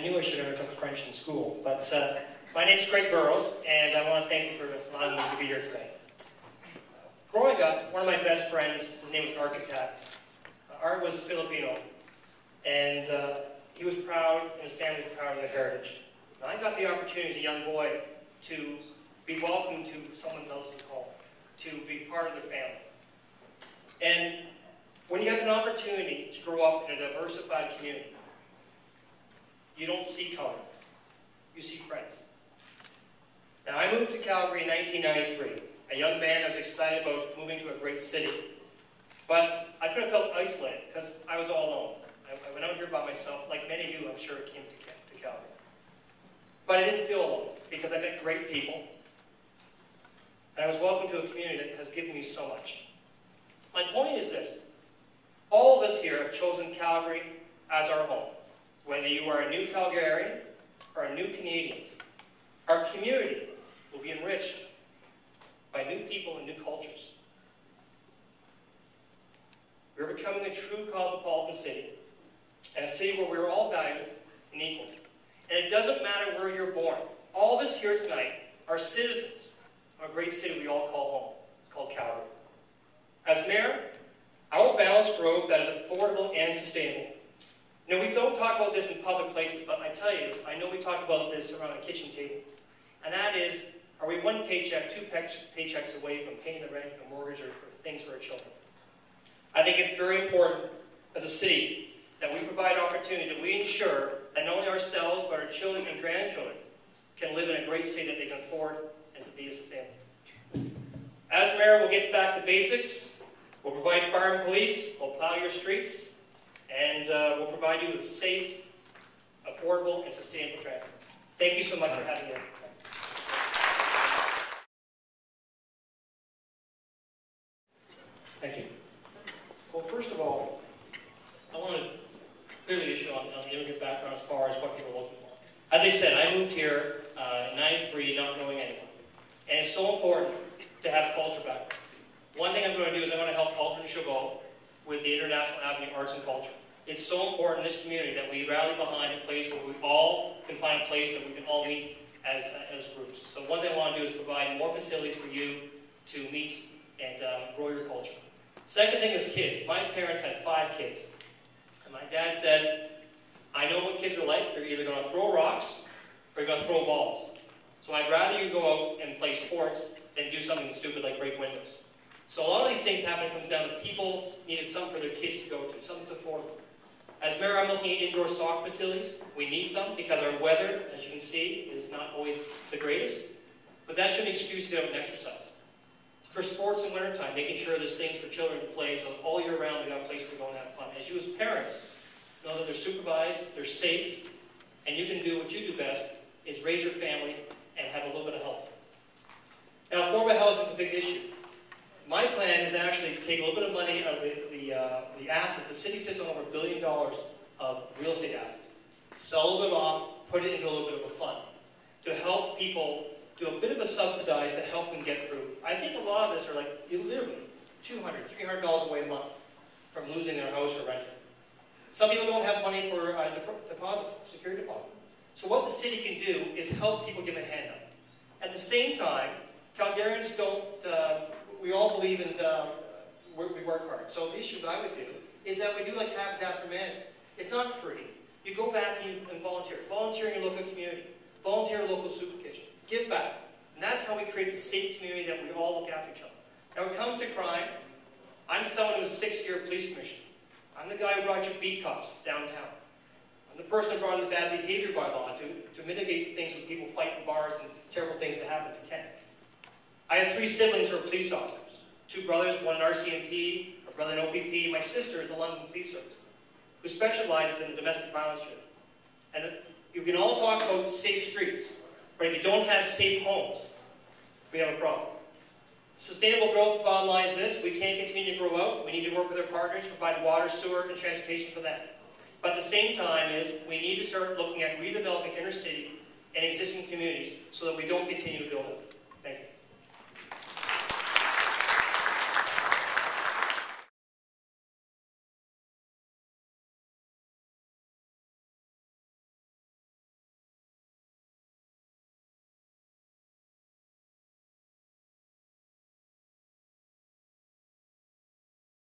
knew I should have took French in school, but my name's Burrows, and I want to thank you for allowing me to be here today. Growing up, one of my best friends, his name was Architect. Art was Filipino, and he was proud, and his family was proud of their heritage. And I got the opportunity as a young boy to be welcomed to someone else's home, to be part of their family. And when you have an opportunity to grow up in a diversified community, you don't see color, you see friends. Now, I moved to Calgary in 1993, a young man that was excited about moving to a great city. But I could have felt isolated because I was all alone. I went out here by myself, like many of you, I'm sure, came to Calgary. But I didn't feel alone because I met great people. And I was welcomed to a community that has given me so much. My point is this. All of us here have chosen Calgary as our home. Whether you are a new Calgarian or a new Canadian, our community will be enriched by new people and new cultures. We're becoming a true cosmopolitan city, and a city where we're all valued and equal. And it doesn't matter where you're born. All of us here tonight are citizens of a great city we all call home. It's called Calgary. As mayor, I will balance growth that is affordable and sustainable. Now, we don't talk about this in public places, but I tell you, I know we talk about this around the kitchen table. And that is, are we one paycheck, two paychecks away from paying the rent, the mortgage, or things for our children? I think it's very important as a city that we provide opportunities and we ensure that not only ourselves, but our children and grandchildren can live in a great city that they can afford and to be sustainable. As mayor, we'll get back to basics. We'll provide fire and police. We'll plow your streets. And we'll provide you with safe, affordable, and sustainable transit. Thank you so much for having me. Thank you. Well, first of all, I want to clearly issue on the immigrant background as far as what people are looking for. As I said, I moved here in '93 not knowing anyone. And it's so important to have culture background. One thing I'm going to do is I'm going to help Alton Chabot with the International Avenue Arts and Culture. It's so important in this community that we rally behind a place where we all can find a place that we can all meet as groups. So one thing I want to do is provide more facilities for you to meet and grow your culture. Second thing is kids. My parents had 5 kids. And my dad said, I know what kids are like. They're either going to throw rocks or you're going to throw balls. So I'd rather you go out and play sports than do something stupid like break windows. So a lot of these things happen comes down to people needed something for their kids to go to, something that's affordable. As mayor, I'm looking at indoor soccer facilities. We need some because our weather, as you can see, is not always the greatest. But that shouldn't be an excuse to get out and exercise. For sports in wintertime, making sure there's things for children to play so all year round they got a place to go and have fun. As you as parents know that they're supervised, they're safe, and you can do what you do best is raise your family and have a little bit of help. Now, affordable housing is a big issue. My plan is actually to take a little bit of money out of the assets. The city sits on over $1 billion of real estate assets. Sell a little bit off, put it into a little bit of a fund to help people do a bit of a subsidize to help them get through. I think a lot of us are like, literally, $200, $300 away a month from losing their house or renting. Some people don't have money for deposit, security deposit. So what the city can do is help people give a hand up. At the same time, Calgarians don't, we all believe in we work hard. So the issue that I would do is that we do like Habitat for Humanity. It's not free. You go back and volunteer. Volunteer in your local community. Volunteer in a local soup kitchen. Give back. And that's how we create the safe community that we all look after each other. Now when it comes to crime, I'm someone who's a 6-year police commissioner. I'm the guy who brought you beat cops downtown. I'm the person who brought in the bad behavior bylaw to mitigate things when people fight in bars and terrible things that happen in Canada. I have 3 siblings who are police officers. 2 brothers, one in RCMP, a brother in OPP. My sister is the London Police Service, who specializes in the domestic violence unit. And you can all talk about safe streets, but if you don't have safe homes, we have a problem. Sustainable growth, bottom line is this: we can't continue to grow out. We need to work with our partners, provide water, sewer, and transportation for them. But at the same time is we need to start looking at redeveloping inner city and existing communities so that we don't continue to build up.